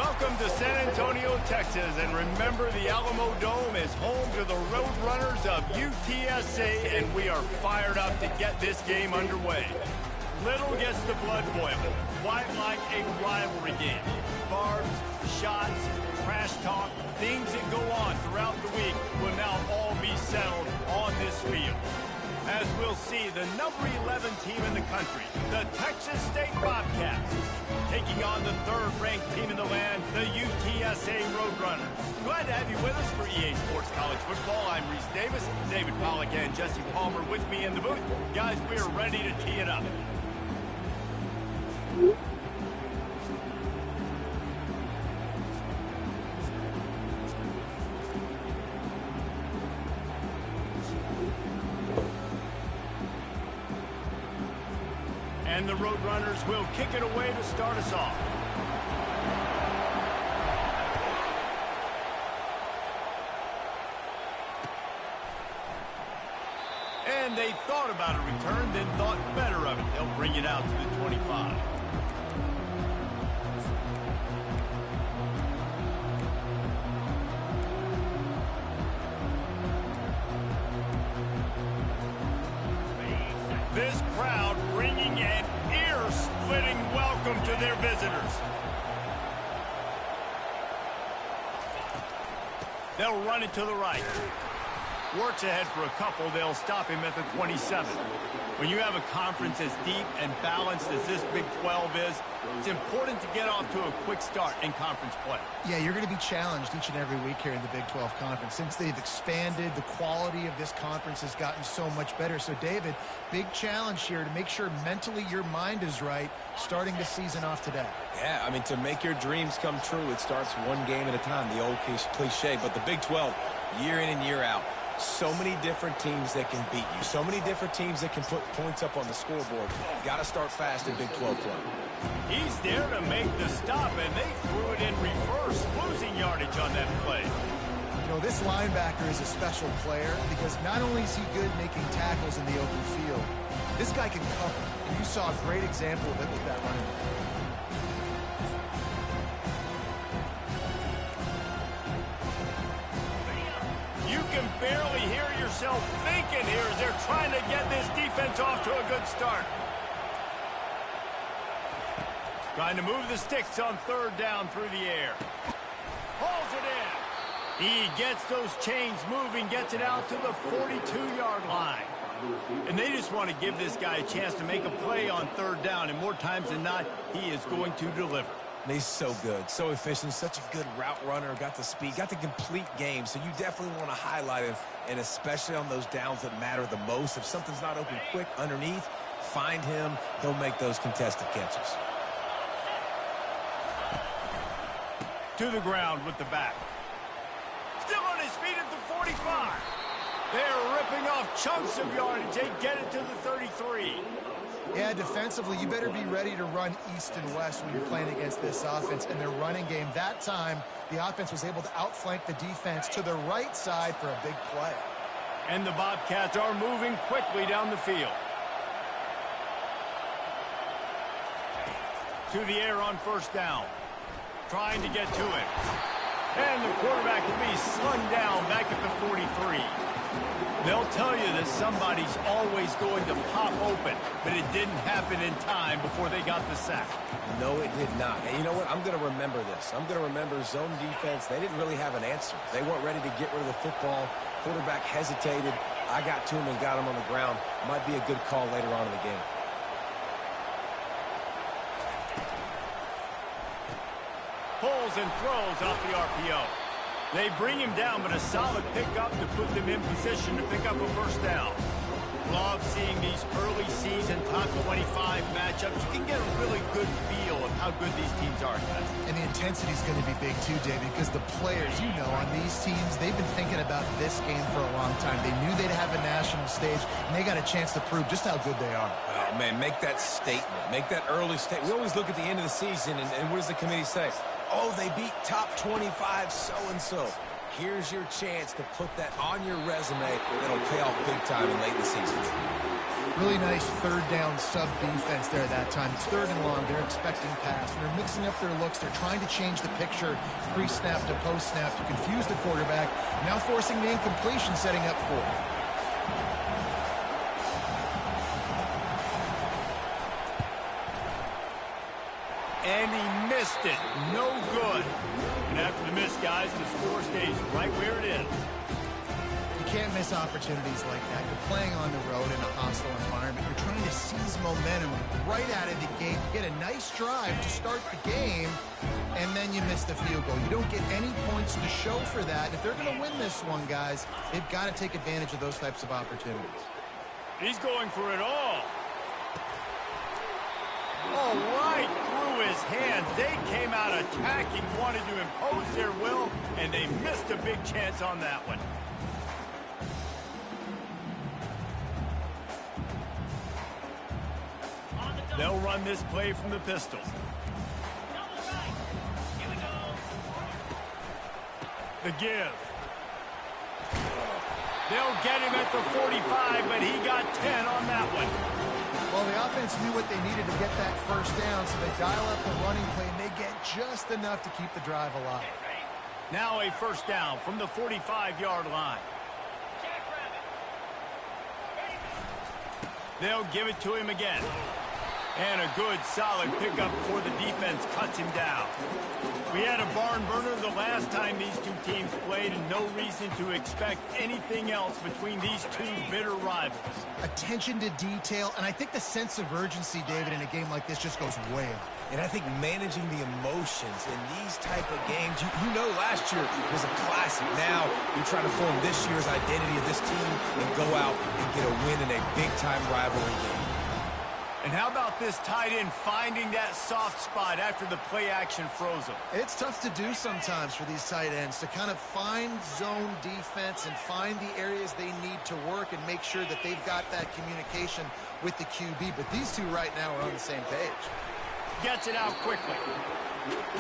Welcome to San Antonio, Texas, and remember the Alamo Dome is home to the Roadrunners of UTSA, and we are fired up to get this game underway. Little gets the blood boiling, quite like a rivalry game. Barbs, shots, trash talk, things that go on throughout the week will now all be settled on this field. As we'll see, the number 11 team in the country, the Texas State Bobcats, taking on the third-ranked team in the land, the UTSA Roadrunners. Glad to have you with us for EA Sports College Football. I'm Reese Davis, David Pollack and Jesse Palmer with me in the booth. Guys, we are ready to tee it up. And the Roadrunners will kick it away to start us off. And they thought about a return, then thought better of it. They'll bring it out to the 25. This crowd bringing an ear-splitting welcome to their visitors. They'll run it to the right. Works ahead for a couple. They'll stop him at the 27. When you have a conference as deep and balanced as this Big 12 is, it's important to get off to a quick start in conference play. Yeah, you're going to be challenged each and every week here in the Big 12 Conference. Since they've expanded, the quality of this conference has gotten so much better. So, David, big challenge here to make sure mentally your mind is right starting the season off today. Yeah, I mean, to make your dreams come true, it starts one game at a time, the old cliche. But the Big 12, year in and year out, so many different teams that can beat you. So many different teams that can put points up on the scoreboard. Got to start fast in Big 12 play. He's there to make the stop, and they threw it in reverse, losing yardage on that play. You know, this linebacker is a special player because not only is he good making tackles in the open field, this guy can cover. And you saw a great example of it with that running back. You can barely hear yourself thinking here as they're trying to get this defense off to a good start. Trying to move the sticks on third down through the air. Hauls it in. He gets those chains moving, gets it out to the 42-yard line. And they just want to give this guy a chance to make a play on third down, and more times than not, he is going to deliver. He's so good, so efficient, such a good route runner, got the speed, got the complete game, so you definitely want to highlight him, and especially on those downs that matter the most. If something's not open quick underneath, find him, he'll make those contested catches. To the ground with the back. Still on his feet at the 45. They're ripping off chunks of yardage. They get it to the 33. Yeah, defensively, you better be ready to run east and west when you're playing against this offense and their running game. That time, the offense was able to outflank the defense to the right side for a big play. And the Bobcats are moving quickly down the field. To the air on first down. Trying to get to it. And the quarterback will be slung down back at the 43. They'll tell you that somebody's always going to pop open, but it didn't happen in time before they got the sack. No, it did not. And you know what? I'm going to remember this. I'm going to remember zone defense. They didn't really have an answer. They weren't ready to get rid of the football. Quarterback hesitated. I got to him and got him on the ground. Might be a good call later on in the game. Pulls and throws off the RPO. They bring him down, but a solid pickup to put them in position to pick up a first down. Love seeing these early season top 25 matchups. You can get a really good feel of how good these teams are, guys. And the intensity is going to be big too, David, because the players, you know, on these teams, they've been thinking about this game for a long time. They knew they'd have a national stage, and they got a chance to prove just how good they are. Oh, man, make that statement. Make that early statement. We always look at the end of the season, and what does the committee say? Oh, they beat top 25 so-and-so. Here's your chance to put that on your resume. It'll pay off big time in late in the season. Really nice third down sub defense there that time. It's third and long. They're expecting pass. And they're mixing up their looks. They're trying to change the picture pre-snap to post-snap to confuse the quarterback. Now forcing the incompletion, setting up fourth. And he missed it. No good. And after the miss, guys, the score stays right where it is. You can't miss opportunities like that. You're playing on the road in a hostile environment. You're trying to seize momentum right out of the gate. You get a nice drive to start the game, and then you miss the field goal. You don't get any points to show for that. If they're going to win this one, guys, they've got to take advantage of those types of opportunities. He's going for it all. Oh, right through his hands. They came out attacking, wanted to impose their will, and they missed a big chance on that one. They'll run this play from the pistol. The give. They'll get him at the 45, but he got 10 on that one. Well, the offense knew what they needed to get that first down, so they dial up the running play, and they get just enough to keep the drive alive. Now a first down from the 45-yard line. They'll give it to him again. And a good, solid pickup before the defense cuts him down. We had a barn burner the last time these two teams played, and no reason to expect anything else between these two bitter rivals. Attention to detail, and I think the sense of urgency, David, in a game like this just goes way up. And I think managing the emotions in these type of games, you know last year was a classic. Now you're trying to form this year's identity of this team and go out and get a win in a big-time rivalry game. And how about this tight end finding that soft spot after the play action froze him? It's tough to do sometimes for these tight ends to kind of find zone defense and find the areas they need to work and make sure that they've got that communication with the QB. But these two right now are on the same page. Gets it out quickly.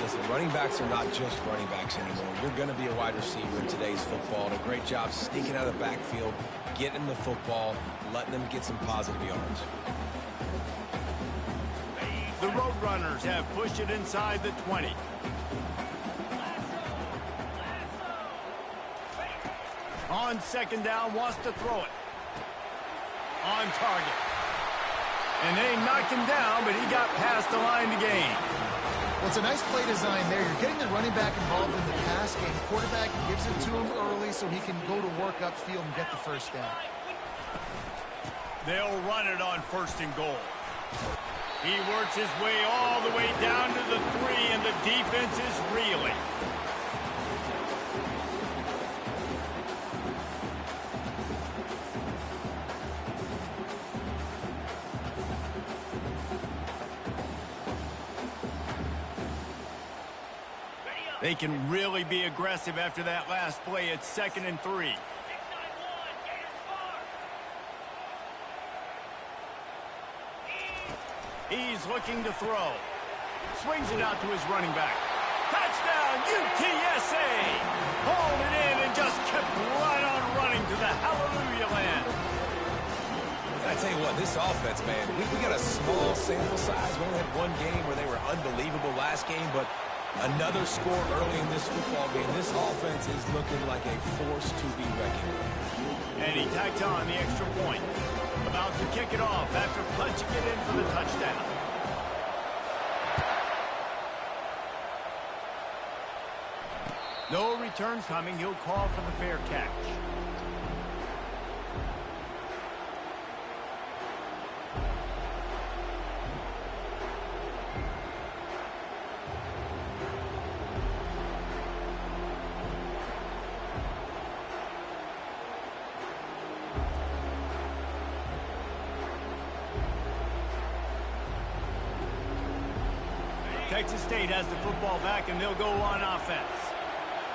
Listen, running backs are not just running backs anymore. You're going to be a wide receiver in today's football. And a great job sneaking out of the backfield, getting the football, letting them get some positive yards. The Roadrunners have pushed it inside the 20. On second down, wants to throw it. On target. And they knocked him down, but he got past the line to gain. Well, it's a nice play design there. You're getting the running back involved in the pass game. The quarterback gives it to him early so he can go to work upfield and get the first down. They'll run it on first and goal. He works his way all the way down to the 3, and the defense is reeling. They can really be aggressive after that last play. It's 2nd and 3. He's looking to throw. Swings it out to his running back. Touchdown, UTSA! Hauled it in and just kept right on running to the hallelujah land. I tell you what, this offense, man, we got a small sample size. We only had one game where they were unbelievable last game, but another score early in this football game. This offense is looking like a force to be reckoned with. And he tacked on the extra point. About to kick it off after punching it in for the touchdown. No return coming. He'll call for the fair catch. Texas State has the football back, and they'll go on offense.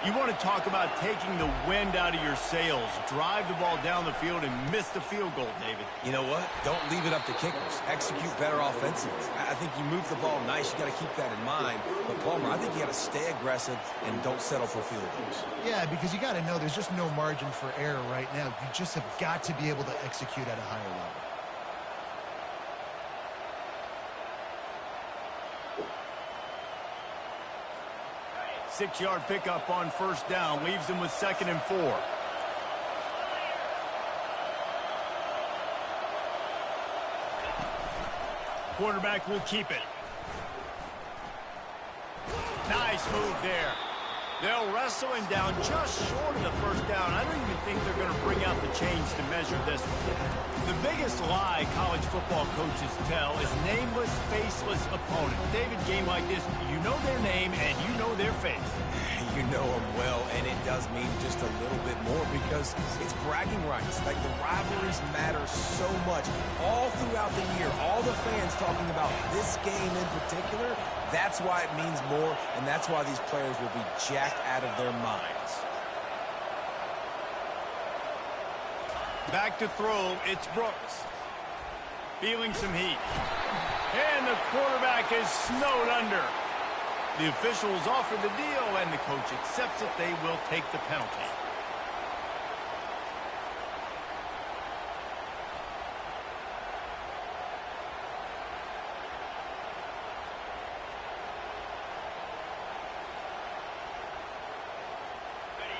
You want to talk about taking the wind out of your sails. Drive the ball down the field and miss the field goal, David. You know what? Don't leave it up to kickers. Execute better offensively. I think you move the ball nice. You got to keep that in mind. But, Palmer, I think you got to stay aggressive and don't settle for field goals. Yeah, because you got to know there's just no margin for error right now. You just have got to be able to execute at a higher level. 6-yard pickup on first down leaves them with 2nd and 4. Quarterback will keep it. Nice move there. They'll wrestle him down just short of the first down. I don't even think they're going to bring out the chains to measure this one. The biggest lie college football coaches tell is nameless, faceless opponents. David, game like this, you know their name and you know their face. You know them well, and it does mean just a little bit more because it's bragging rights. Like, the rivalries matter so much all throughout the year. All the fans talking about this game in particular, that's why it means more, and that's why these players will be jacked out of their minds. Back to throw, it's Brooks. Feeling some heat. And the quarterback is snowed under. The officials offer the deal, and the coach accepts it. They will take the penalty.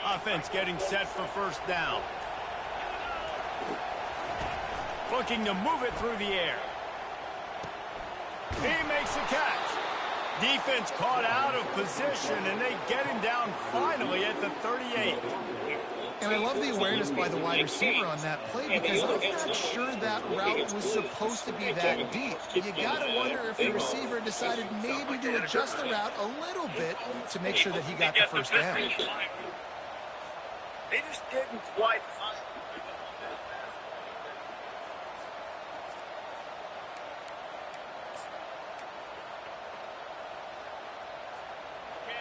Offense getting set for first down. Looking to move it through the air. He makes a catch. Defense caught out of position, and they get him down finally at the 38. And I love the awareness by the wide receiver on that play because I'm not sure that route was supposed to be that deep. You got to wonder if the receiver decided maybe to adjust the route a little bit to make sure that he got the first down. They just didn't quite find.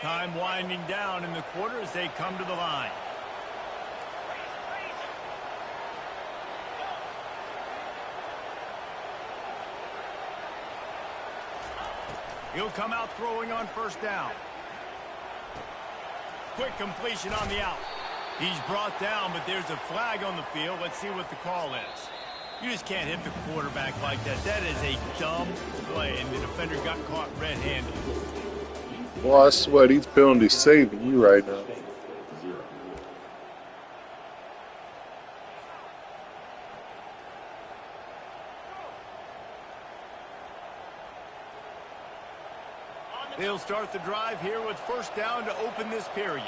Time winding down in the quarter as they come to the line. He'll come out throwing on first down. Quick completion on the out. He's brought down, but there's a flag on the field. Let's see what the call is. You just can't hit the quarterback like that. That is a dumb play, and the defender got caught red-handed. Well, I swear these penalties saving you right now. They'll start the drive here with first down to open this period.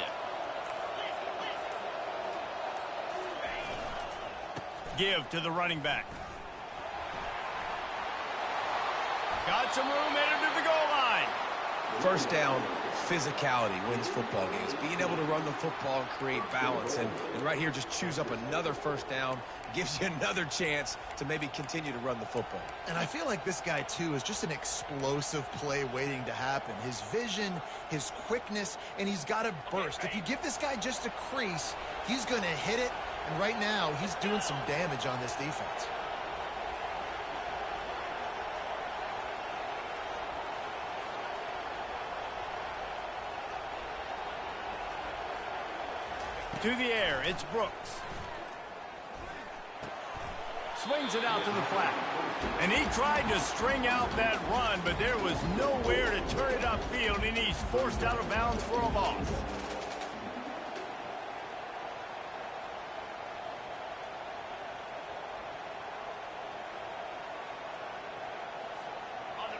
Give to the running back. Got some room headed to the goal line. First down, physicality wins football games. Being able to run the football and create balance. And right here, just choose up another first down. Gives you another chance to maybe continue to run the football. And I feel like this guy, too, is just an explosive play waiting to happen. His vision, his quickness, and he's got a burst. If you give this guy just a crease, he's going to hit it. And right now, he's doing some damage on this defense. To the air, it's Brooks. Swings it out to the flat. And he tried to string out that run, but there was nowhere to turn it upfield, and he's forced out of bounds for a loss.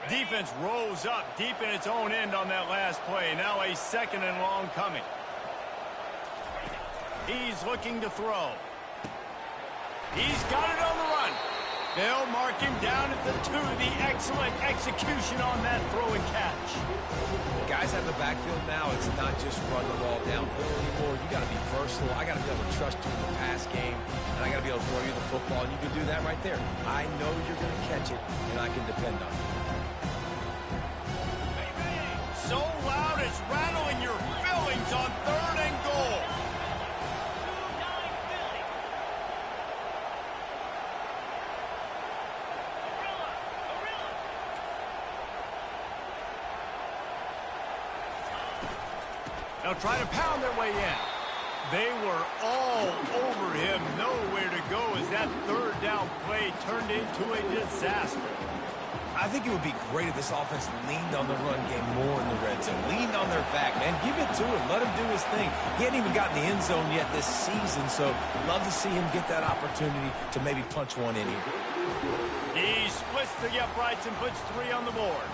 Defense rolls up deep in its own end on that last play. Now a 2nd and long coming. He's looking to throw. He's got it on the run. They'll mark him down at the 2. The excellent execution on that throw and catch. Guys out of the backfield now, it's not just run the ball downhill anymore. You got to be versatile. I got to be able to trust you in the pass game, and I got to be able to throw you the football, and you can do that right there. I know you're going to catch it, and I can depend on it. So loud it's rattling your fillings on 3rd and goal. They'll try to pound their way in. They were all over him, nowhere to go as that 3rd down play turned into a disaster. I think it would be great if this offense leaned on the run game more in the red zone. Leaned on their back, man. Give it to him. Let him do his thing. He hadn't even gotten the end zone yet this season, so love to see him get that opportunity to maybe punch one in here. He splits the uprights and puts 3 on the board.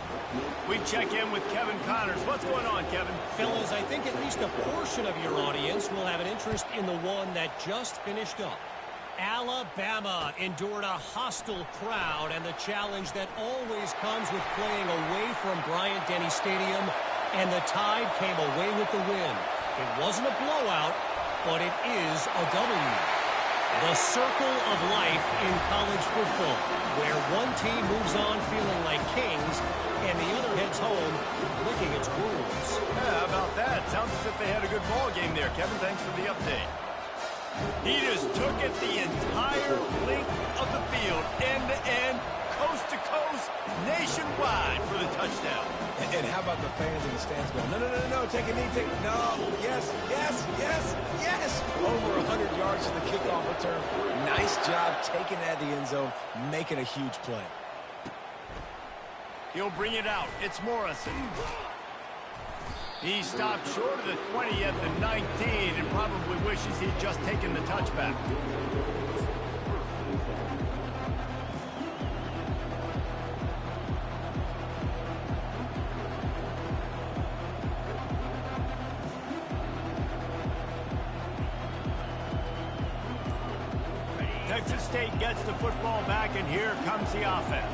We check in with Kevin Connors. What's going on, Kevin? Fellas, I think at least a portion of your audience will have an interest in the one that just finished up. Alabama endured a hostile crowd and the challenge that always comes with playing away from Bryant-Denny Stadium, and the Tide came away with the win. It wasn't a blowout, but it is a W. The circle of life in college football, where one team moves on feeling like kings and the other heads home licking its wounds. Yeah, how about that? Sounds as if they had a good ball game there. Kevin, thanks for the update. He just took it the entire length of the field, end-to-end, coast-to-coast, nationwide for the touchdown. And how about the fans in the stands going, no, no, no, no, take a knee, no, yes, yes, yes, yes. Over 100 yards to the kickoff return. Nice job taking it at the end zone, making a huge play. He'll bring it out. It's Morrison. He stopped short of the 20 at the 19 and probably wishes he'd just taken the touchback. Texas State gets the football back, and here comes the offense.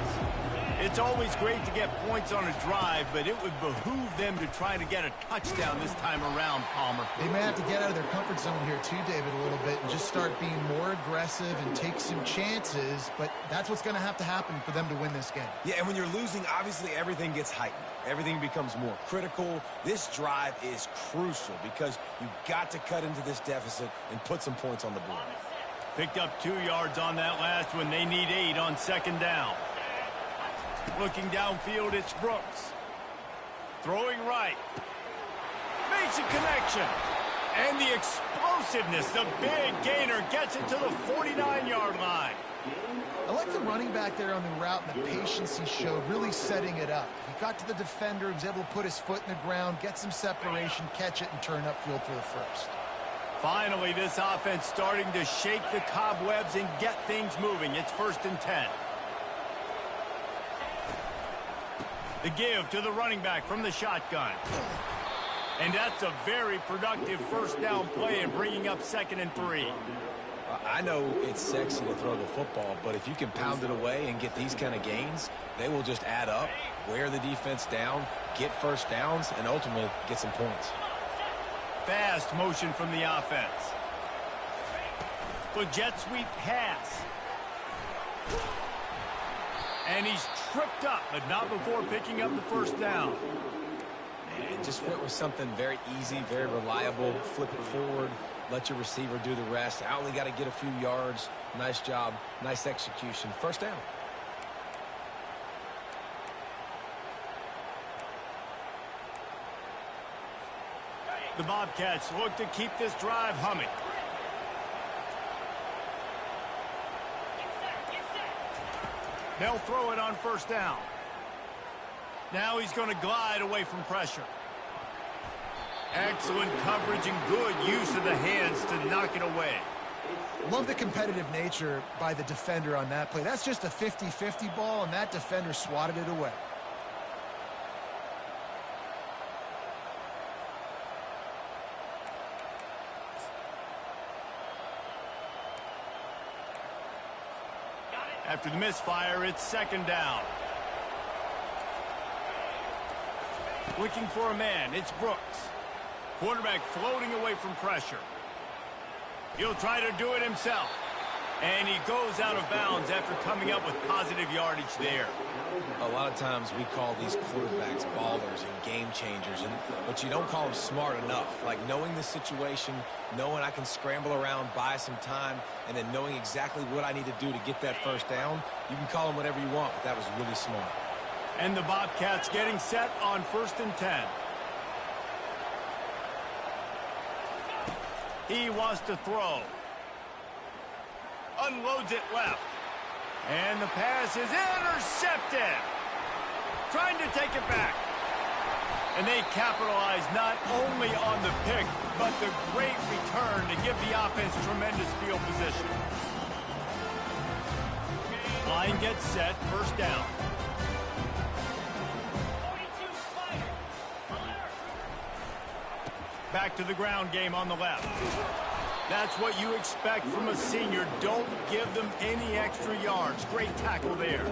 It's always great to get points on a drive, but it would behoove them to try to get a touchdown this time around, Palmer. They may have to get out of their comfort zone here too, David, a little bit, and just start being more aggressive and take some chances, but that's what's going to have to happen for them to win this game. Yeah, and when you're losing, obviously everything gets heightened. Everything becomes more critical. This drive is crucial because you've got to cut into this deficit and put some points on the board. Picked up 2 yards on that last one. They need 8 on second down. Looking downfield, it's Brooks. Throwing right. Makes a connection. And the explosiveness, the big gainer, gets it to the 49-yard line. I like the running back there on the route and the patience he showed, really setting it up. He got to the defender, was able to put his foot in the ground, get some separation, catch it, and turn upfield for the first. Finally, this offense starting to shake the cobwebs and get things moving. It's 1st and 10. The give to the running back from the shotgun. And that's a very productive first down play and bringing up 2nd and 3. I know it's sexy to throw the football, but if you can pound it away and get these kind of gains, they will just add up, wear the defense down, get first downs, and ultimately get some points. Fast motion from the offense. The jet sweep pass. And he's tripped up, but not before picking up the first down. And just went with something very easy, very reliable. Flip it forward, let your receiver do the rest. I only got to get a few yards. Nice job, nice execution. First down. The Bobcats look to keep this drive humming. They'll throw it on first down. Now he's going to glide away from pressure. Excellent coverage and good use of the hands to knock it away. Love the competitive nature by the defender on that play. That's just a 50-50 ball, and that defender swatted it away. After the misfire, it's 2nd down. Looking for a man, it's Brooks. Quarterback floating away from pressure. He'll try to do it himself. And he goes out of bounds after coming up with positive yardage there. A lot of times we call these quarterbacks ballers and game changers, but you don't call them smart enough. Like knowing the situation, knowing I can scramble around, buy some time, and then knowing exactly what I need to do to get that first down. You can call them whatever you want, but that was really smart. And the Bobcats getting set on 1st and 10. He wants to throw. Unloads it left. And the pass is intercepted. trying to take it back. And they capitalize not only on the pick, but the great return to give the offense tremendous field position. Line gets set, first down. Back to the ground game on the left. That's what you expect from a senior. Don't give them any extra yards. Great tackle there.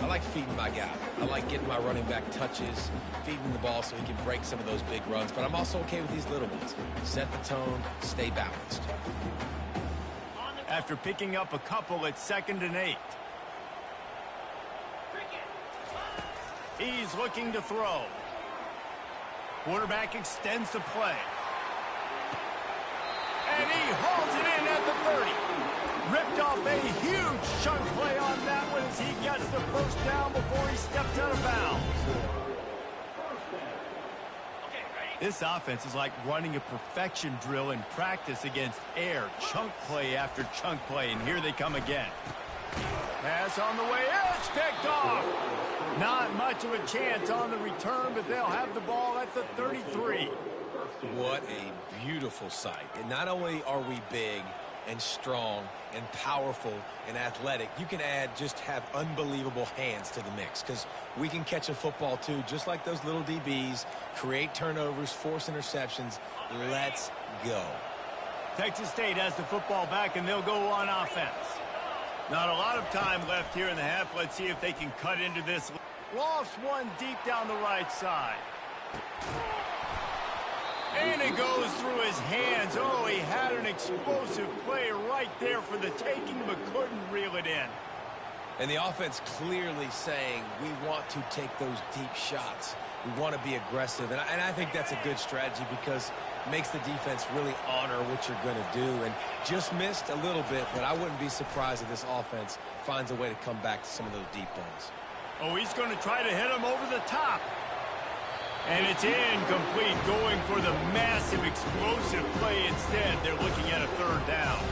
I like feeding my guy. I like getting my running back touches, feeding the ball so he can break some of those big runs. But I'm also okay with these little ones. Set the tone, stay balanced. After picking up a couple, it's 2nd and 8. He's looking to throw. Quarterback extends the play. And he hauls it in at the 30. Ripped off a huge chunk play on that one as he gets the first down before he steps out of bounds. This offense is like running a perfection drill in practice against air. Chunk play after chunk play, and here they come again. Pass on the way. It's picked off. Not much of a chance on the return, but they'll have the ball at the 33. What a beautiful sight. And not only are we big and strong and powerful and athletic, you can just have unbelievable hands to the mix, because we can catch a football too, just like those little DBs, create turnovers, force interceptions. Let's go. Texas State has the football back, and they'll go on offense. Not a lot of time left here in the half. Let's see if they can cut into this. Lofts one deep down the right side. And it goes through his hands. Oh, he had an explosive play right there for the taking, but couldn't reel it in. And the offense clearly saying, we want to take those deep shots. We want to be aggressive. And I think that's a good strategy, because it makes the defense really honor what you're going to do. And just missed a little bit, but I wouldn't be surprised if this offense finds a way to come back to some of those deep ones. Oh, he's going to try to hit him over the top. And it's incomplete, going for the massive explosive play instead. They're looking at a 3rd down.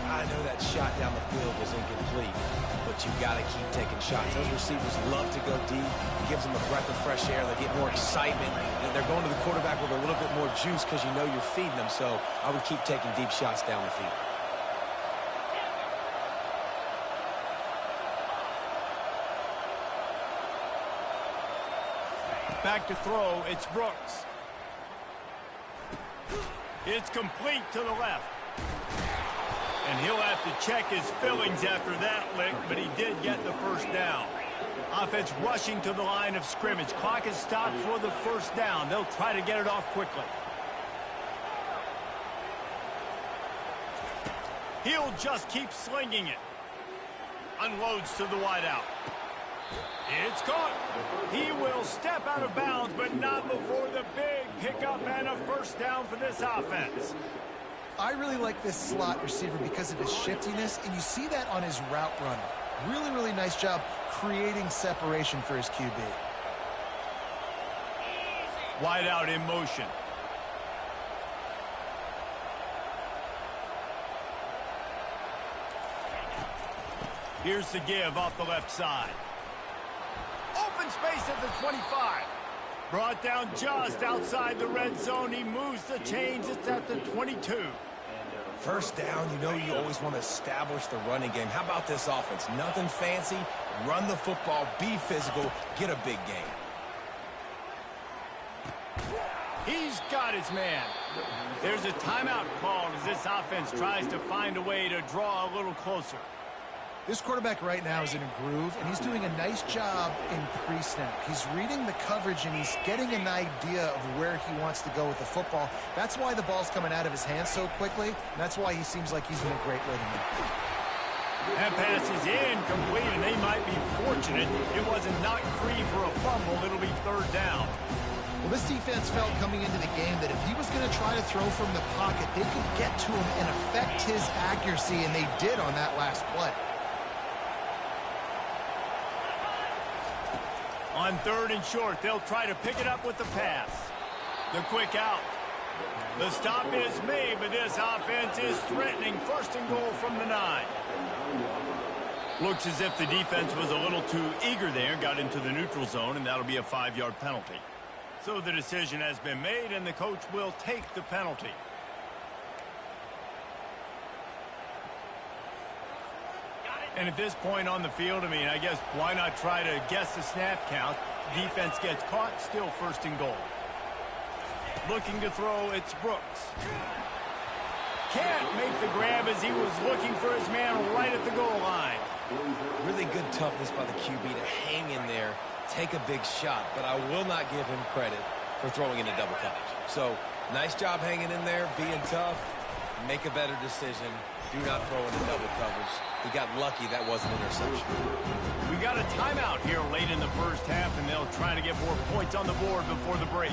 I know that shot down the field was incomplete, but you've got to keep taking shots. Those receivers love to go deep. It gives them a breath of fresh air. They get more excitement, and they're going to the quarterback with a little bit more juice because you know you're feeding them. So I would keep taking deep shots down the field. Back to throw, it's Brooks. It's complete to the left. And he'll have to check his fillings after that lick, but he did get the first down. Offense rushing to the line of scrimmage. Clock is stopped for the first down. They'll try to get it off quickly. He'll just keep slinging it. Unloads to the wideout. It's caught. He will step out of bounds, but not before the big pickup and a first down for this offense. I really like this slot receiver because of his shiftiness, and you see that on his route running. Really, really nice job creating separation for his QB. Wide out in motion. Here's the give off the left side. Open space at the 25. Brought down just outside the red zone. He moves the chains. It's at the 22. First down, you know you always want to establish the running game. How about this offense? Nothing fancy. Run the football, be physical, get a big gain. He's got his man. There's a timeout called as this offense tries to find a way to draw a little closer. This quarterback right now is in a groove, and he's doing a nice job in pre-snap. He's reading the coverage, and he's getting an idea of where he wants to go with the football. That's why the ball's coming out of his hands so quickly, and that's why he seems like he's in a great rhythm. That pass is incomplete, and they might be fortunate it wasn't knocked free for a fumble. It'll be 3rd down. Well, this defense felt coming into the game that if he was going to try to throw from the pocket, they could get to him and affect his accuracy, and they did on that last play. On 3rd and short, they'll try to pick it up with the pass. The quick out. The stop is made, but this offense is threatening 1st and goal from the 9. Looks as if the defense was a little too eager there, got into the neutral zone, and that'll be a 5-yard penalty. So the decision has been made, and the coach will take the penalty. And at this point on the field, I mean, I guess why not try to guess the snap count? Defense gets caught, still 1st and goal. Looking to throw, it's Brooks. Can't make the grab as he was looking for his man right at the goal line. Really good toughness by the QB to hang in there, take a big shot, but I will not give him credit for throwing into double coverage. So, nice job hanging in there, being tough, make a better decision. Do not throw into double coverage. He got lucky that wasn't an interception. We got a timeout here late in the first half, and they'll try to get more points on the board before the break.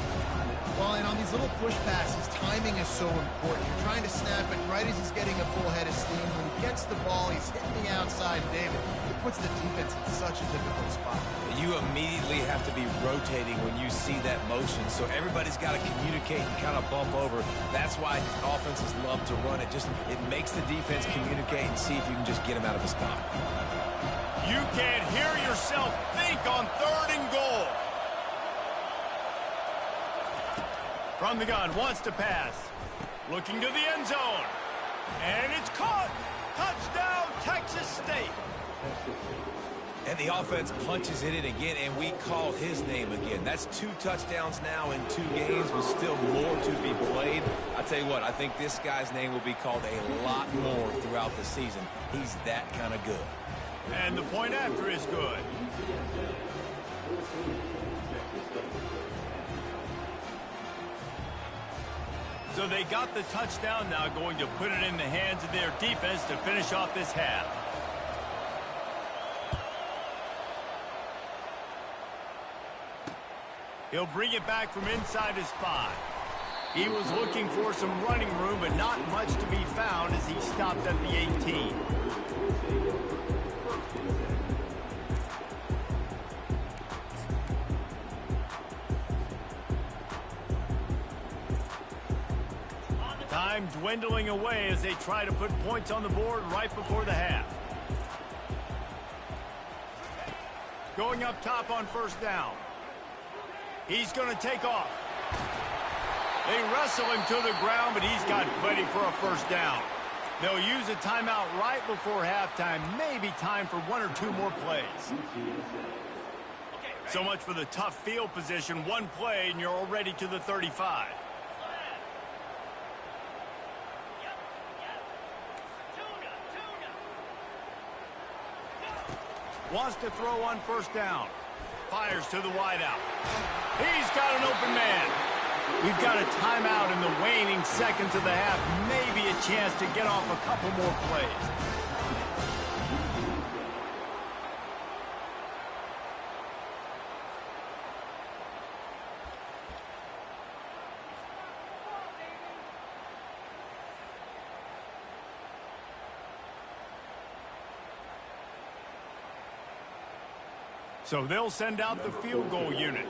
Well, and on these little push passes, timing is so important. You're trying to snap it right as he's getting a full head of steam. When he gets the ball, he's hitting the outside, David. It puts the defense in such a difficult spot. You immediately have to be rotating when you see that motion, so everybody's got to communicate and kind of bump over. That's why offenses love to run it. It makes the defense communicate and see if you can just get him out of his spot. You can't hear yourself think on 3rd and goal. From the gun, wants to pass. Looking to the end zone. And it's caught. Touchdown, Texas State. And the offense punches it in again, and we call his name again. That's 2 touchdowns now in 2 games with still more to be played. I tell you what, I think this guy's name will be called a lot more throughout the season. He's that kind of good. And the point after is good. So they got the touchdown, now going to put it in the hands of their defense to finish off this half. He'll bring it back from inside his 5. He was looking for some running room, but not much to be found as he stopped at the 18. Time dwindling away as they try to put points on the board right before the half. Going up top on 1st down. He's going to take off. They wrestle him to the ground, but he's got plenty for a 1st down. They'll use a timeout right before halftime. Maybe time for 1 or 2 more plays. So much for the tough field position. 1 play, and you're already to the 35. Wants to throw on 1st down. Fires to the wideout. He's got an open man. We've got a timeout in the waning seconds of the half. Maybe a chance to get off a couple more plays. So they'll send out the field goal unit.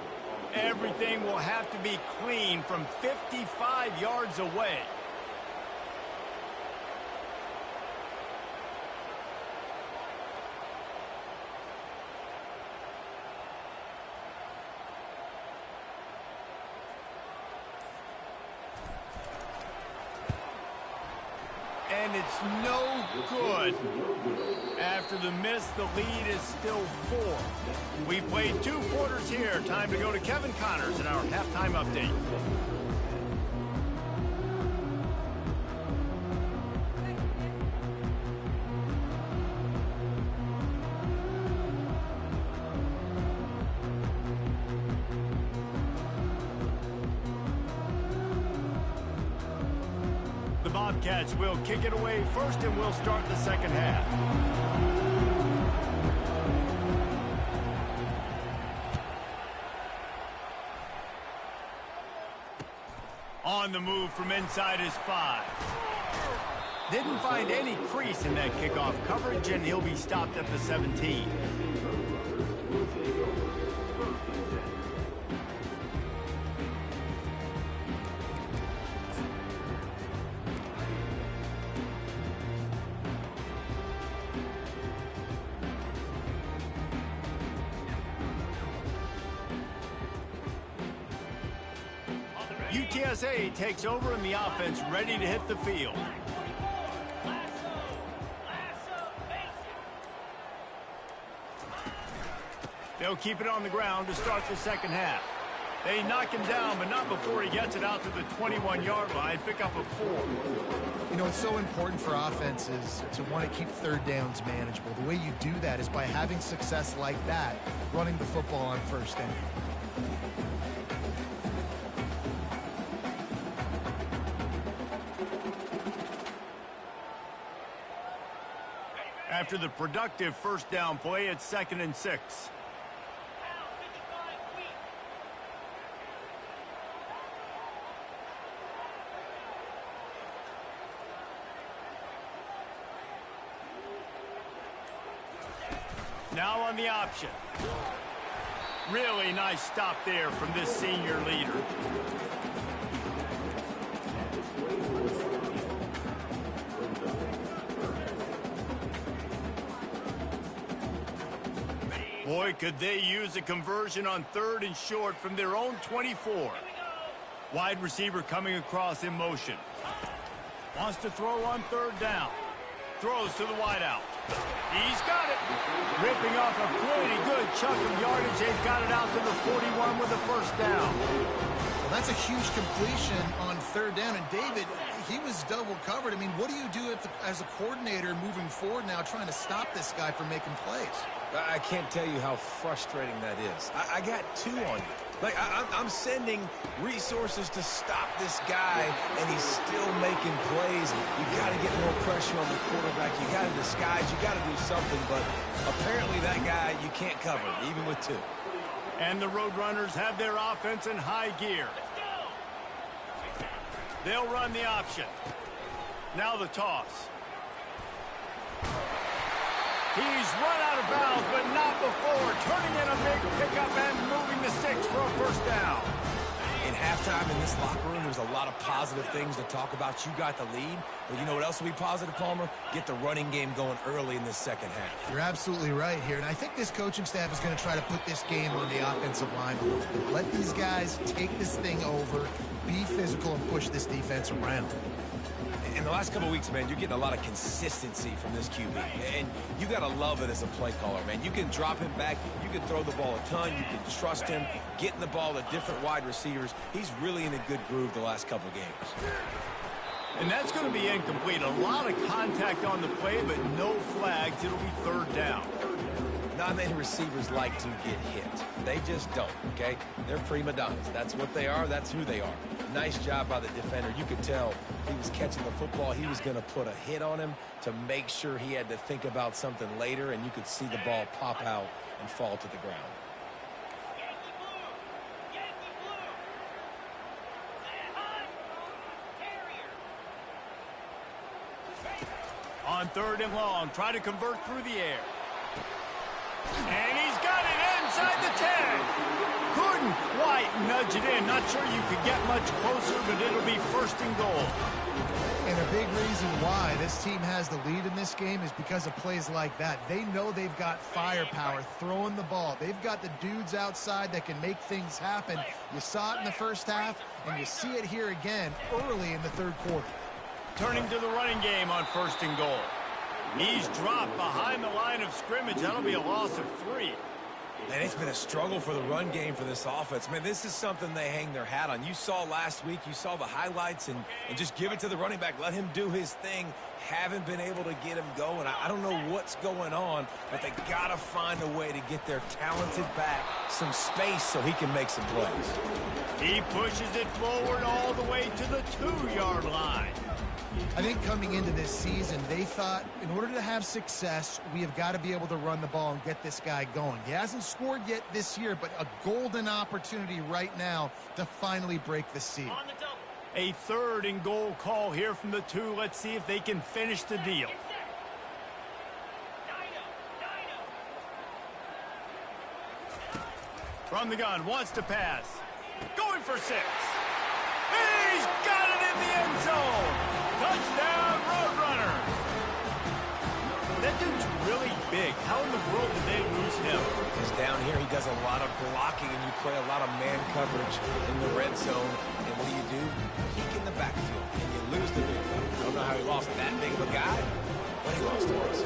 Everything will have to be clean from 55 yards away. And it's no good. After the miss, the lead is still 4. We've played 2 quarters here. Time to go to Kevin Connors in our halftime update. The Bobcats will kick it away first, and we'll start the second half. On the move from inside his 5. Didn't find any crease in that kickoff coverage, and he'll be stopped at the 17. UTSA takes over and the offense ready to hit the field. They'll keep it on the ground to start the second half. They knock him down, but not before he gets it out to the 21-yard line. Pick up a 4. You know, it's so important for offenses to want to keep third downs manageable. The way you do that is by having success like that, running the football on first down. After the productive first down play, it's 2nd and 6. Now on the option. Really nice stop there from this senior leader. Boy, could they use a conversion on 3rd and short from their own 24. Wide receiver coming across in motion. Wants to throw on 3rd down. Throws to the wideout. He's got it. Ripping off a pretty good chunk of yardage. They've got it out to the 41 with a first down. Well, that's a huge completion on 3rd down. And David, he was double covered. I mean, what do you do as a coordinator moving forward now trying to stop this guy from making plays? I can't tell you how frustrating that is. I got 2 on you. Like, I'm sending resources to stop this guy, and he's still making plays. You got to get more pressure on the quarterback. You got to disguise. You got to do something. But apparently that guy, you can't cover, even with 2. And the Roadrunners have their offense in high gear. They'll run the option. Now the toss. He's run out of bounds, but not before. Turning in a big pickup and moving the sticks for a first down. In halftime in this locker room, there's a lot of positive things to talk about. You got the lead, but you know what else will be positive, Palmer? Get the running game going early in this second half. You're absolutely right here, and I think this coaching staff is going to try to put this game on the offensive line a little bit. Let these guys take this thing over, be physical, and push this defense around. In the last couple of weeks, man, you're getting a lot of consistency from this QB. And you got to love it as a play caller, man. You can drop him back. You can throw the ball a ton. You can trust him, getting the ball to different wide receivers. He's really in a good groove the last couple of games. And that's going to be incomplete. A lot of contact on the play, but no flags. It'll be 3rd down. Not many receivers like to get hit. They just don't, okay? They're prima donnas. That's what they are. That's who they are. Nice job by the defender. You could tell he was catching the football. He was going to put a hit on him to make sure he had to think about something later, and you could see the ball pop out and fall to the ground. On 3rd and long, try to convert through the air. And he's got it inside the 10. Couldn't quite nudge it in. Not sure you could get much closer, but it'll be 1st and goal. And a big reason why this team has the lead in this game is because of plays like that. They know they've got firepower throwing the ball. They've got the dudes outside that can make things happen. You saw it in the first half, and you see it here again early in the 3rd quarter. Turning to the running game on 1st and goal. He's dropped behind the line of scrimmage. That'll be a loss of 3. And it's been a struggle for the run game for this offense. Man, this is something they hang their hat on. You saw last week, you saw the highlights, and just give it to the running back. Let him do his thing. Haven't been able to get him going. I don't know what's going on, but they got to find a way to get their talented back some space so he can make some plays. He pushes it forward all the way to the 2-yard line. I think coming into this season, they thought in order to have success, we have got to be able to run the ball and get this guy going. He hasn't scored yet this year, but a golden opportunity right now to finally break the seal. A 3rd and goal call here from the 2. Let's see if they can finish the deal. From the gun, wants to pass. Going for 6. He's got it in the end zone. Touchdown, Roadrunners. That didn't really big. How in the world did they lose him? Because down here he does a lot of blocking, and you play a lot of man coverage in the red zone. And what do? Peek in the backfield, and you lose the big fella. I don't know how he lost that big of a guy, but he lost to us.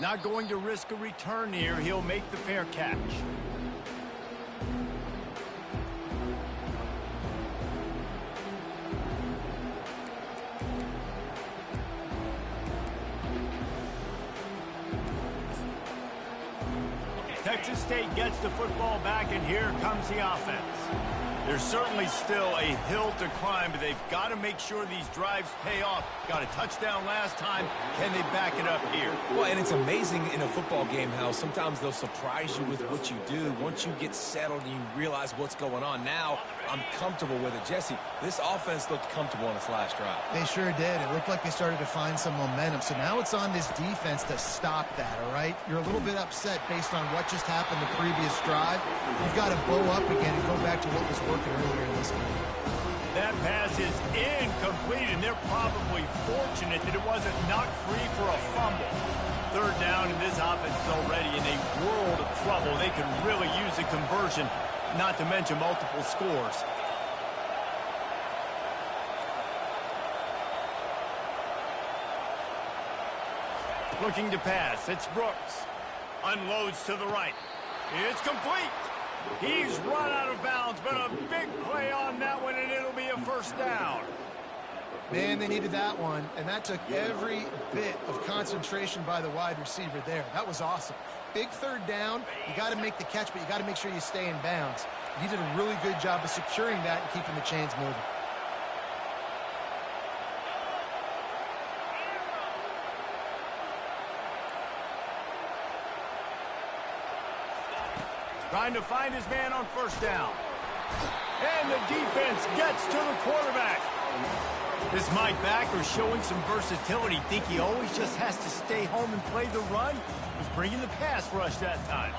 Not going to risk a return here. He'll make the fair catch. Texas State gets the football back, and here comes the offense. There's certainly still a hill to climb, but they've got to make sure these drives pay off. Got a touchdown last time. Can they back it up here? Well, and it's amazing in a football game how sometimes they'll surprise you with what you do. Once you get settled and you realize what's going on, now I'm comfortable with it. Jesse, this offense looked comfortable on its last drive. They sure did. It looked like they started to find some momentum. So now it's on this defense to stop that, all right? You're a little bit upset based on what just happened the previous drive. You've got to bow up again and go back to what was working earlier in this game. That pass is incomplete, and they're probably fortunate that it wasn't knocked free for a fumble. Third down, and this offense is already in a world of trouble. They could really use a conversion, not to mention multiple scores. Looking to pass. It's Brooks. Unloads to the right. It's complete. He's run out of bounds, but a big play on that one, and it'll be a first down. Man, they needed that one, and that took every bit of concentration by the wide receiver there. That was awesome. Big third down. You got to make the catch, but you got to make sure you stay in bounds. He did a really good job of securing that and keeping the chains moving. Trying to find his man on first down. And the defense gets to the quarterback. This Mike backer showing some versatility. Think he always just has to stay home and play the run? Was bringing the pass rush that time.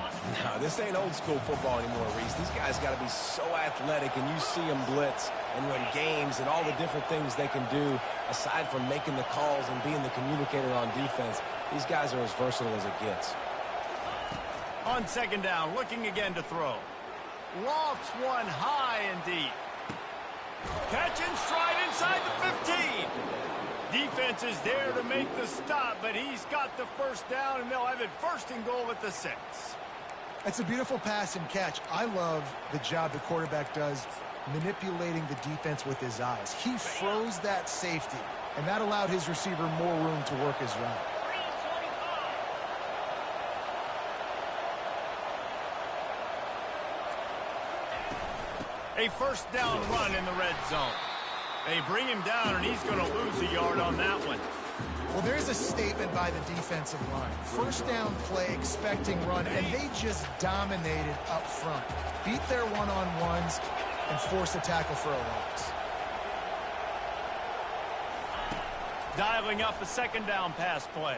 No, this ain't old school football anymore, Reese. These guys got to be so athletic, and you see them blitz and run games and all the different things they can do aside from making the calls and being the communicator on defense. These guys are as versatile as it gets. On second down, looking again to throw. Lofts one high and deep. Catch and stride inside the 15. Defense is there to make the stop, but he's got the first down, and they'll have it first and goal at the 6. It's a beautiful pass and catch. I love the job the quarterback does manipulating the defense with his eyes. He froze that safety, and that allowed his receiver more room to work his route. A first down run in the red zone. They bring him down, and he's going to lose a yard on that one. Well, there's a statement by the defensive line. First down play, expecting run, and they just dominated up front. Beat their one-on-ones and forced a tackle for a loss. Dialing up a second down pass play.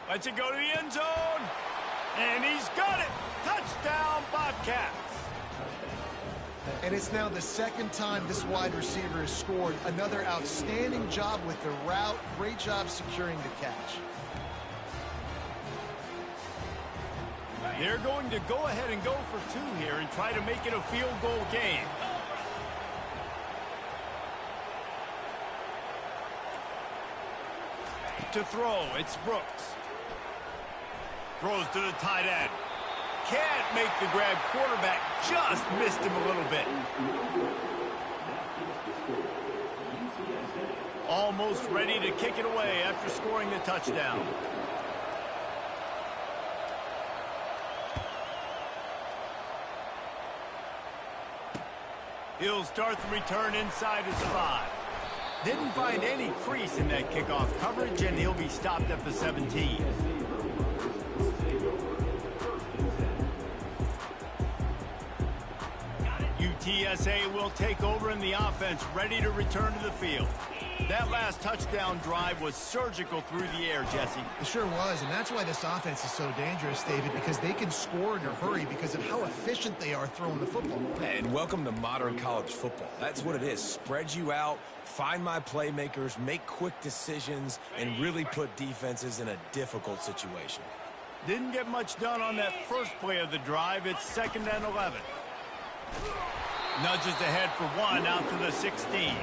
Lets it go to the end zone. And he's got it. Touchdown, Bobcats. And it's now the second time this wide receiver has scored. Another outstanding job with the route. Great job securing the catch. They're going to go ahead and go for 2 here and try to make it a field goal game. To throw, it's Brooks. Throws to the tight end. Can't make the grab. Quarterback just missed him a little bit. Almost ready to kick it away after scoring the touchdown. He'll start the return inside his 5. Didn't find any crease in that kickoff coverage, and he'll be stopped at the 17. UTSA will take over in the offense, ready to return to the field. That last touchdown drive was surgical through the air, Jesse. It sure was, and that's why this offense is so dangerous, David, because they can score in a hurry because of how efficient they are throwing the football. And welcome to modern college football. That's what it is. Spread you out, find my playmakers, make quick decisions, and really put defenses in a difficult situation. Didn't get much done on that first play of the drive. It's 2nd and 11. Nudges ahead for 1 out to the 16.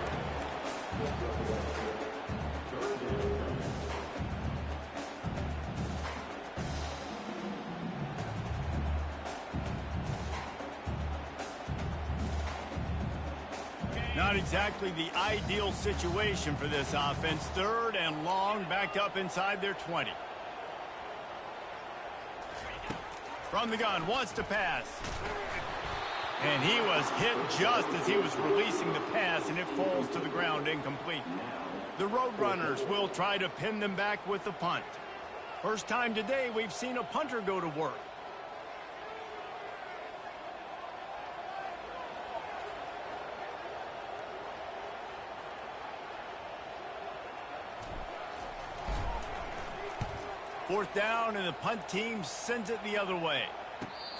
Not exactly the ideal situation for this offense. 3rd and long, back up inside their 20. From the gun, wants to pass. And he was hit just as he was releasing the pass, and it falls to the ground incomplete. The Roadrunners will try to pin them back with the punt. First time today we've seen a punter go to work. Fourth down, and the punt team sends it the other way.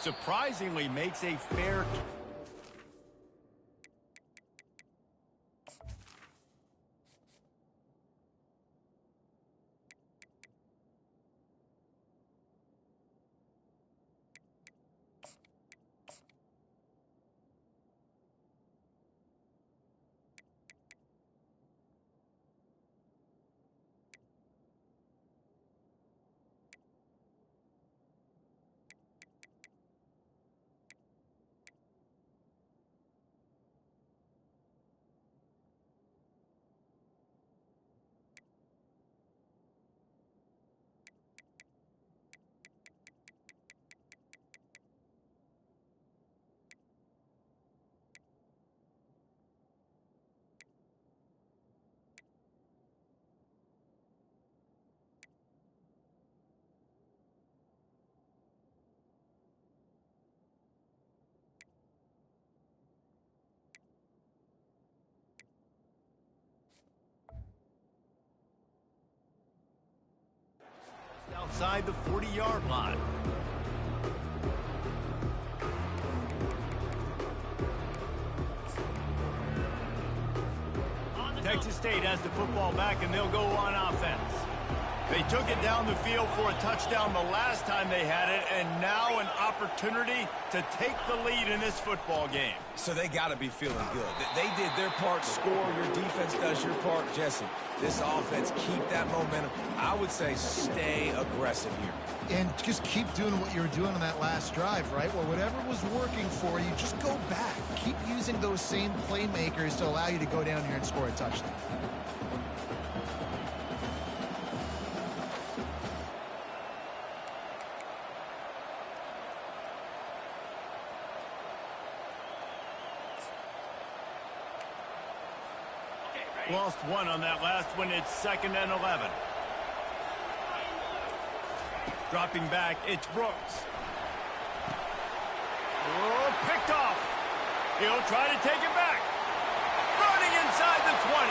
Surprisingly makes a fair... outside the 40-yard line. Texas State has the football back, and they'll go on offense. They took it down the field for a touchdown the last time they had it, and now an opportunity to take the lead in this football game. So they got to be feeling good. They did their part, score. Your defense does your part. Jesse, this offense, keep that momentum. I would say stay aggressive here. And just keep doing what you were doing on that last drive, right? Well, whatever was working for you, just go back. Keep using those same playmakers to allow you to go down here and score a touchdown. Lost 1 on that last one. It's 2nd and 11. Dropping back, it's Brooks. Oh, picked off. He'll try to take it back. Running inside the 20.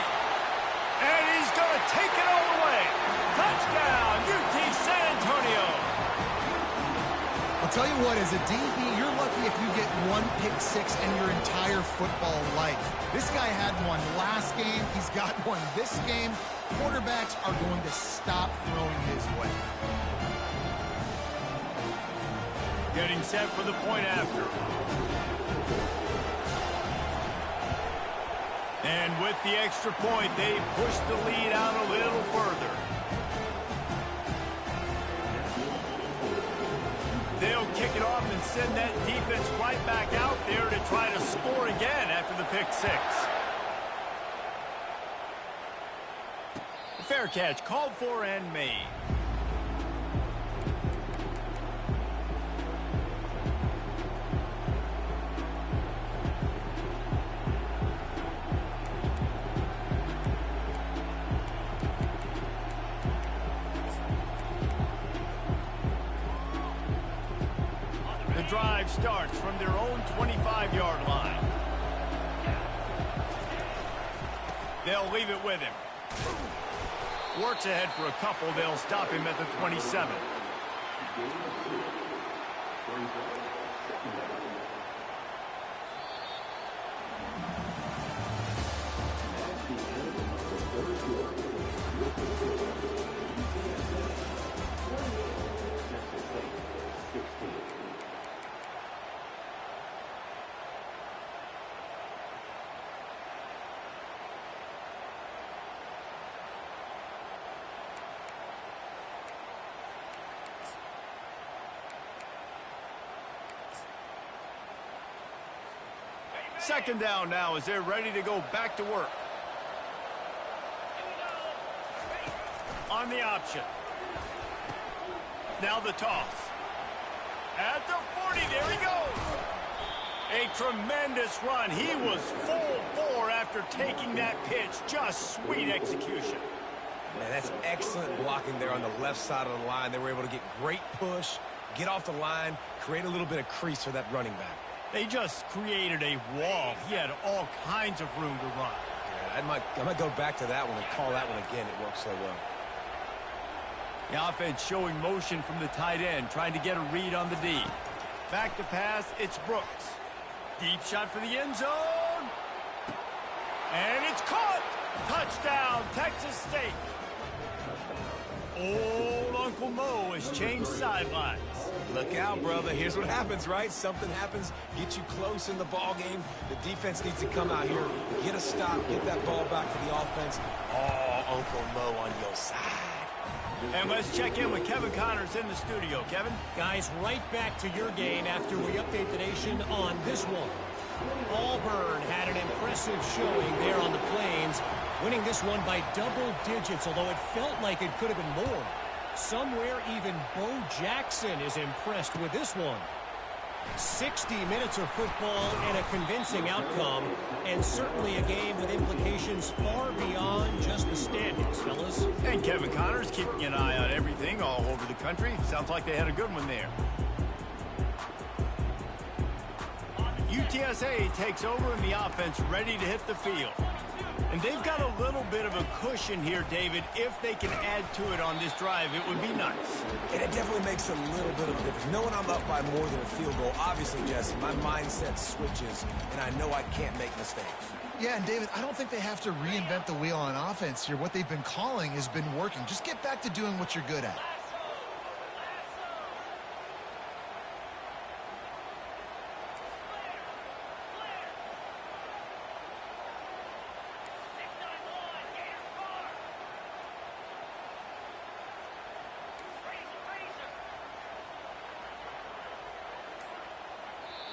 And he's going to take it all the way. Touchdown, UT San Antonio. I'll tell you what, as a DB, you're lucky if you get 1 pick six in your entire football life. This guy had one last game. He's got one this game. Quarterbacks are going to stop throwing his way. Getting set for the point after. And with the extra point, they push the lead out a little further. They'll kick it off and send that defense right back out there to try to score again after the pick six. Fair catch called for and made. The drive starts from their own 25-yard line. They'll leave it with him. Works ahead for a couple. They'll stop him at the 27. Second down now as they're ready to go back to work. On the option. Now the toss. At the 40, there he goes. A tremendous run. He was full bore after taking that pitch. Just sweet execution. Man, that's excellent blocking there on the left side of the line. They were able to get great push, get off the line, create a little bit of crease for that running back. They just created a wall. He had all kinds of room to run. Yeah, I might go back to that one and call that one again. It worked so well. The offense showing motion from the tight end, trying to get a read on the D. Back to pass, it's Brooks. Deep shot for the end zone. And it's caught. Touchdown, Texas State. Old Uncle Mo has changed sidelines. Look out, brother. Here's what happens, right? Something happens, get you close in the ball game. The defense needs to come out here, get a stop, get that ball back to the offense. Oh, Uncle Mo on your side. And let's check in with Kevin Connors in the studio. Kevin? Guys, right back to your game after we update the nation on this one. Auburn had an impressive showing there on the Plains, winning this one by double digits, although it felt like it could have been more. Somewhere even Bo Jackson is impressed with this one. 60 minutes of football and a convincing outcome, and certainly a game with implications far beyond just the standings, fellas. And Kevin Connors keeping an eye on everything all over the country. Sounds like they had a good one there. UTSA takes over and the offense ready to hit the field. And they've got a little bit of a cushion here, David. If they can add to it on this drive, it would be nice. And it definitely makes a little bit of a difference. Knowing I'm up by more than a field goal, obviously, Jesse, my mindset switches, and I know I can't make mistakes. Yeah, and David, I don't think they have to reinvent the wheel on offense here. What they've been calling has been working. Just get back to doing what you're good at.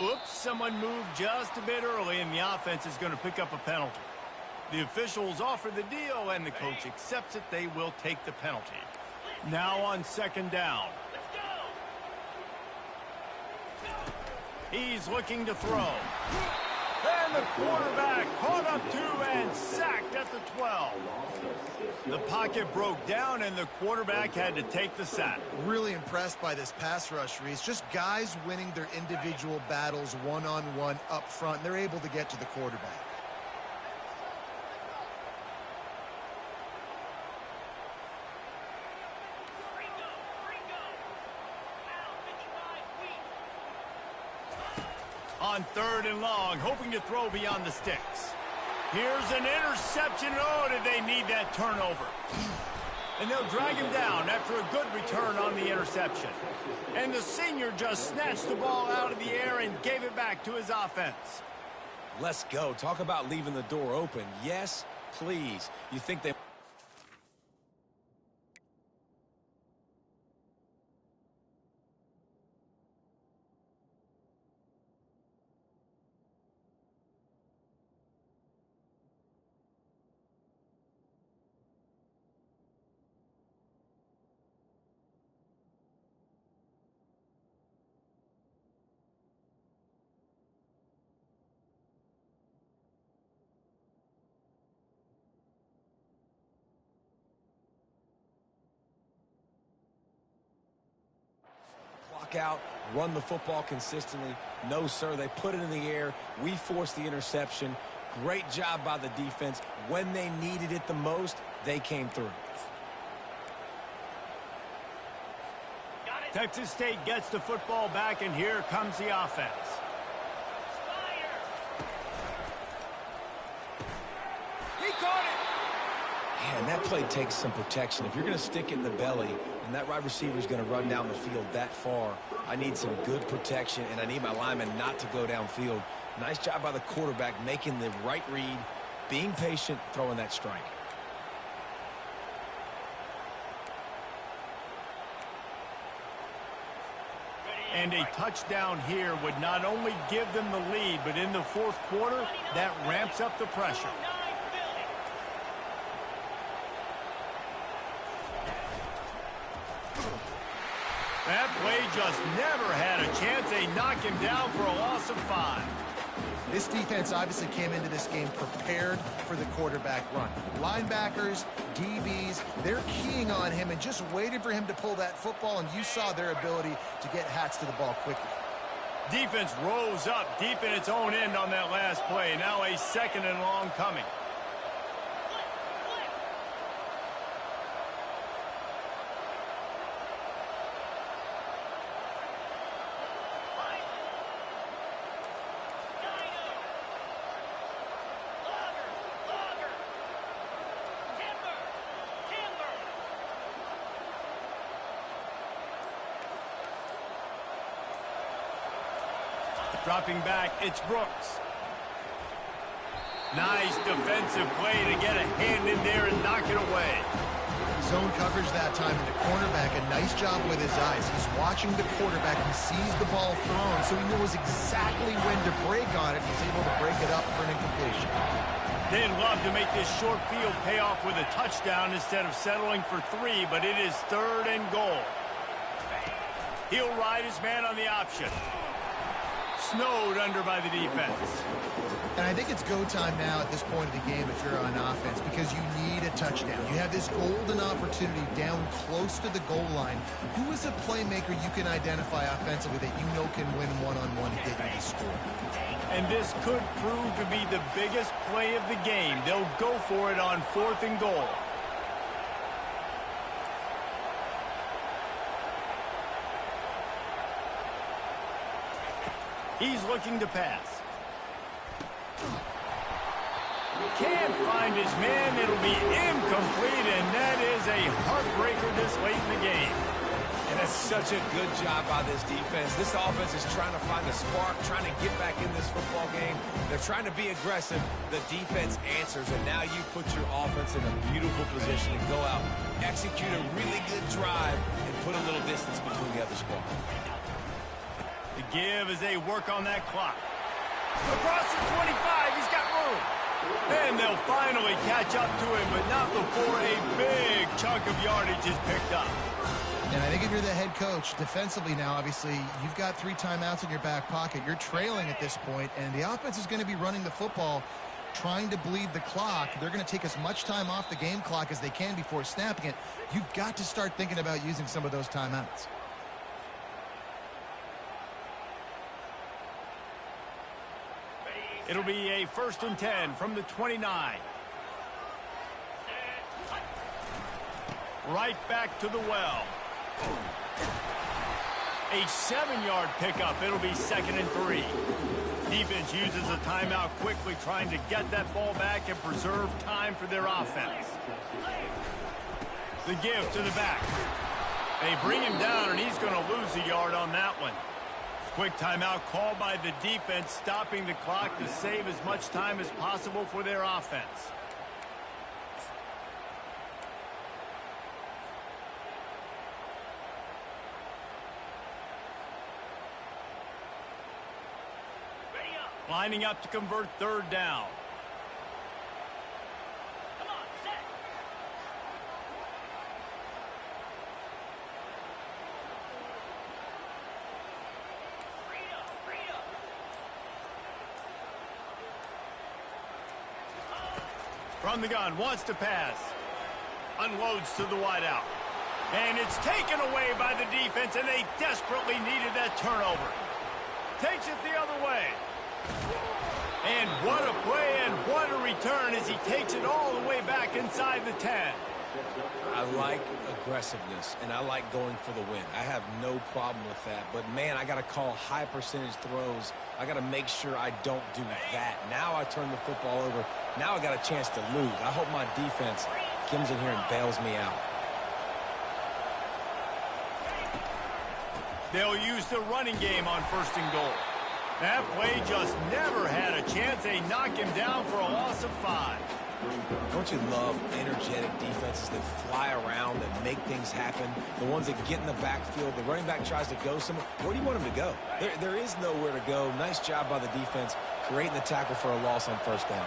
Oops, someone moved just a bit early, and the offense is going to pick up a penalty. The officials offer the deal, and the coach accepts it. They will take the penalty. Now on second down. He's looking to throw. And the quarterback caught up to and sacked at the 12. The pocket broke down, and the quarterback had to take the sack. Really impressed by this pass rush, Reese. Just guys winning their individual battles one-on-one up front. They're able to get to the quarterback. On third and long, hoping to throw beyond the sticks. Here's an interception. Oh, did they need that turnover? And they'll drag him down after a good return on the interception. And the senior just snatched the ball out of the air and gave it back to his offense. Let's go. Talk about leaving the door open. Yes, please. You think they... out, run the football consistently. No, sir, they put it in the air. We forced the interception. Great job by the defense. When they needed it the most, they came through. Texas State gets the football back, and here comes the offense. He caught it! Yeah, and that play takes some protection. If you're going to stick it in the belly and that wide receiver is going to run down the field that far, I need some good protection, and I need my lineman not to go downfield. Nice job by the quarterback making the right read, being patient, throwing that strike. And a touchdown here would not only give them the lead, but in the fourth quarter, that ramps up the pressure. That play just never had a chance. They knock him down for a loss of 5. This defense obviously came into this game prepared for the quarterback run. Linebackers, DBs, they're keying on him and just waited for him to pull that football, and you saw their ability to get hats to the ball quickly. Defense rose up deep in its own end on that last play. Now a 2nd and long coming. Dropping back, it's Brooks. Nice defensive play to get a hand in there and knock it away. Zone coverage that time, and the cornerback, a nice job with his eyes. He's watching the quarterback. He sees the ball thrown, so he knows exactly when to break on it. He's able to break it up for an incompletion. They'd love to make this short field pay off with a touchdown instead of settling for 3, but it is 3rd and goal. He'll ride his man on the option. Snowed under by the defense. And I think it's go time now at this point of the game if you're on offense, because you need a touchdown. You have this golden opportunity down close to the goal line. Who is a playmaker you can identify offensively that you know can win one-on-one and get you the score? And this could prove to be the biggest play of the game. They'll go for it on 4th and goal. He's looking to pass. Can't find his man. It'll be incomplete, and that is a heartbreaker this late in the game. And that's such a good job by this defense. This offense is trying to find a spark, trying to get back in this football game. They're trying to be aggressive. The defense answers, and now you put your offense in a beautiful position to go out, execute a really good drive, and put a little distance between the other squad. The give as they work on that clock. Across the 25, he's got room. And they'll finally catch up to him, but not before a big chunk of yardage is picked up. And I think if you're the head coach, defensively now, obviously, you've got 3 timeouts in your back pocket. You're trailing at this point, and the offense is going to be running the football, trying to bleed the clock. They're going to take as much time off the game clock as they can before snapping it. You've got to start thinking about using some of those timeouts. It'll be a 1st and 10 from the 29. Right back to the well. A 7-yard pickup. It'll be 2nd and 3. Defense uses a timeout quickly, trying to get that ball back and preserve time for their offense. The give to the back. They bring him down, and he's going to lose a yard on that one. Quick timeout called by the defense, stopping the clock to save as much time as possible for their offense. Lining up to convert 3rd down. From the gun, wants to pass. Unloads to the wideout. And it's taken away by the defense, and they desperately needed that turnover. Takes it the other way. And what a play and what a return as he takes it all the way back inside the 10. I like aggressiveness, and I like going for the win. I have no problem with that. But, man, I got to call high percentage throws. I got to make sure I don't do that. Now I turn the football over. Now I got a chance to lose. I hope my defense comes in here and bails me out. They'll use the running game on 1st and goal. That play just never had a chance. They knock him down for a loss of 5. Don't you love energetic defenses that fly around and make things happen? The ones that get in the backfield, the running back tries to go somewhere. Where do you want him to go? There is nowhere to go. Nice job by the defense creating the tackle for a loss on 1st down.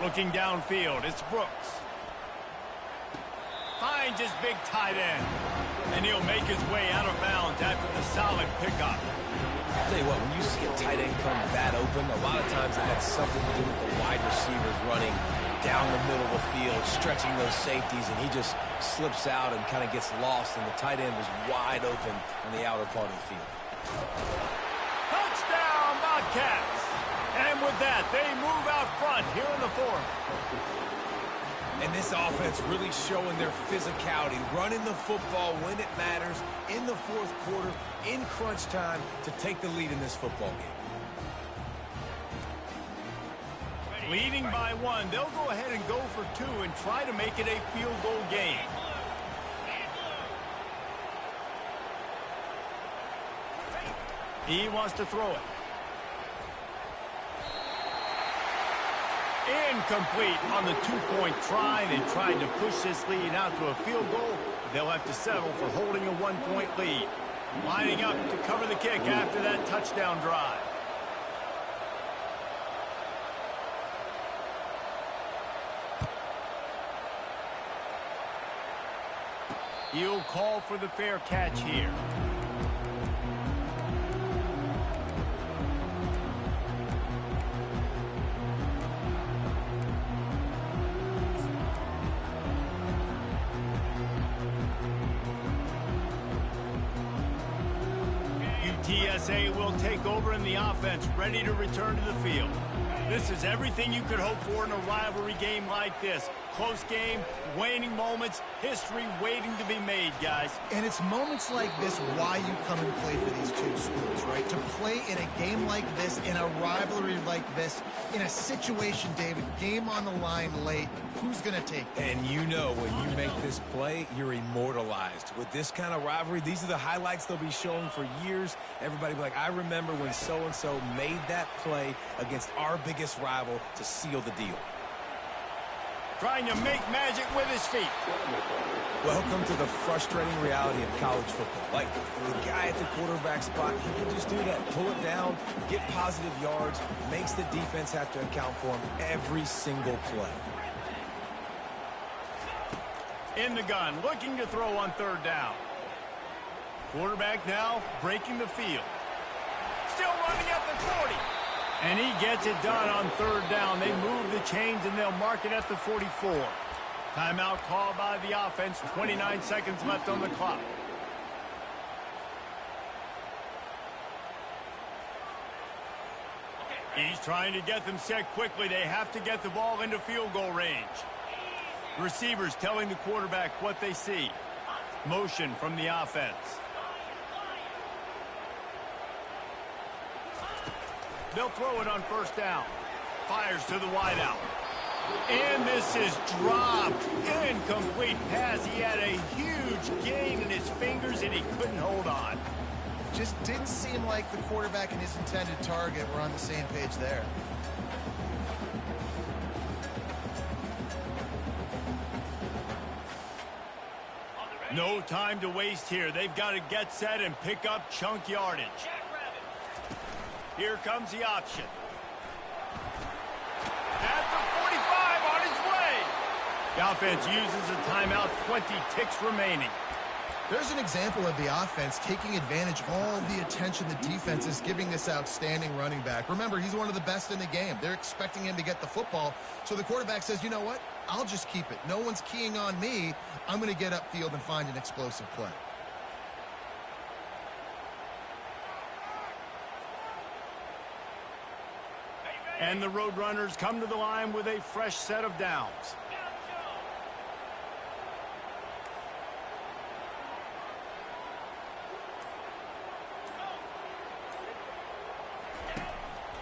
Looking downfield, it's Brooks. Finds his big tight end. And he'll make his way out of bounds after the solid pickup. I'll tell you what, when you see a tight end come that open, a lot of times it had something to do with the wide receivers running down the middle of the field, stretching those safeties, and he just slips out and kind of gets lost, and the tight end was wide open on the outer part of the field. Touchdown, Bobcats! And with that, they move out front here in the 4th. And this offense really showing their physicality, running the football when it matters, in the 4th quarter, in crunch time, to take the lead in this football game. Leading by 1, they'll go ahead and go for 2 and try to make it a field goal game. He wants to throw it. Incomplete on the 2-point try. They tried to push this lead out to a field goal. They'll have to settle for holding a 1-point lead. Lining up to cover the kick after that touchdown drive. He'll call for the fair catch here. UTSA will take over in the offense, ready to return to the field. This is everything you could hope for in a rivalry game like this. Close game, waning moments, history waiting to be made, guys. And it's moments like this why you come and play for these two schools, right? To play in a game like this, in a rivalry like this, in a situation, David, game on the line late, who's going to take it? And you know when you make this play, you're immortalized. With this kind of rivalry, these are the highlights they'll be showing for years. Everybody will be like, I remember when so-and-so made that play against our biggest rival to seal the deal. Trying to make magic with his feet. Welcome to the frustrating reality of college football. Like, the guy at the quarterback spot, he can just do that. Pull it down, get positive yards, makes the defense have to account for him every single play. In the gun, looking to throw on 3rd down. Quarterback now breaking the field. Still running at the 40. And he gets it done on 3rd down. They move the chains, and they'll mark it at the 44. Timeout called by the offense. 29 seconds left on the clock. He's trying to get them set quickly. They have to get the ball into field goal range. Receivers telling the quarterback what they see. Motion from the offense. They'll throw it on 1st down. Fires to the wideout. And this is dropped. Incomplete pass. He had a huge gain in his fingers, and he couldn't hold on. Just didn't seem like the quarterback and his intended target were on the same page there. No time to waste here. They've got to get set and pick up chunk yardage. Here comes the option. At the 45 on his way. The offense uses a timeout, 20 ticks remaining. There's an example of the offense taking advantage of all the attention the defense is giving this outstanding running back. Remember, he's one of the best in the game. They're expecting him to get the football. So the quarterback says, you know what? I'll just keep it. No one's keying on me. I'm going to get upfield and find an explosive play. And the Roadrunners come to the line with a fresh set of downs.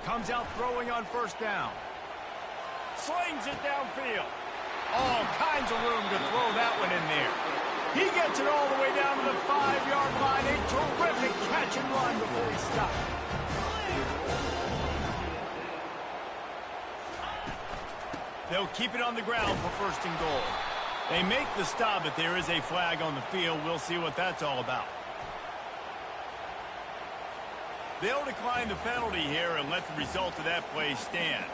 Comes out throwing on first down. Slings it downfield. All kinds of room to throw that one in there. He gets it all the way down to the 5-yard line. A terrific catch and run before he stopped. They'll keep it on the ground for first and goal. They make the stop, but there is a flag on the field. We'll see what that's all about. They'll decline the penalty here and let the result of that play stand.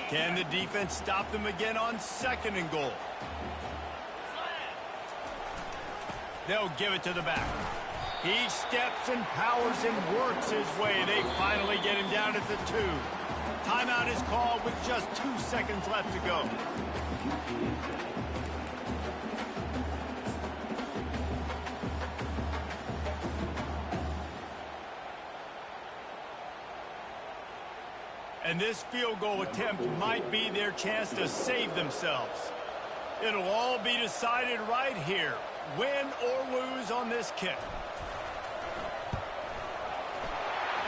Can the defense stop them again on second and goal? They'll give it to the back. He steps and powers and works his way. They finally get him down at the 2. Timeout is called with just 2 seconds left to go. And this field goal attempt might be their chance to save themselves. It'll all be decided right here, win or lose on this kick.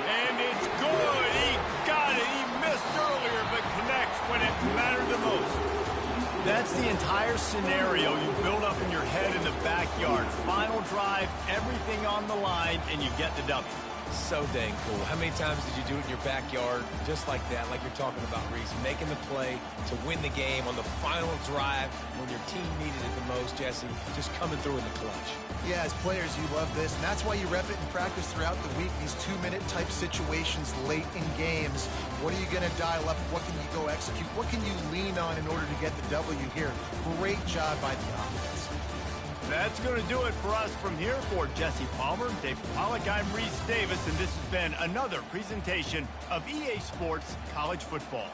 And it's good. He got it. He missed earlier, but connects when it mattered the most. That's the entire scenario you build up in your head in the backyard. Final drive, everything on the line, and you get the W. So dang cool. How many times did you do it in your backyard just like that, like you're talking about, Reese? Making the play to win the game on the final drive when your team needed it the most, Jesse, just coming through in the clutch. Yeah, as players, you love this, and that's why you rep it in practice throughout the week, these 2-minute type situations late in games. What are you going to dial up? What can you go execute? What can you lean on in order to get the W here? Great job by the offense. That's going to do it for us from here. For Jesse Palmer, David Pollack, I'm Reese Davis, and this has been another presentation of EA Sports College Football.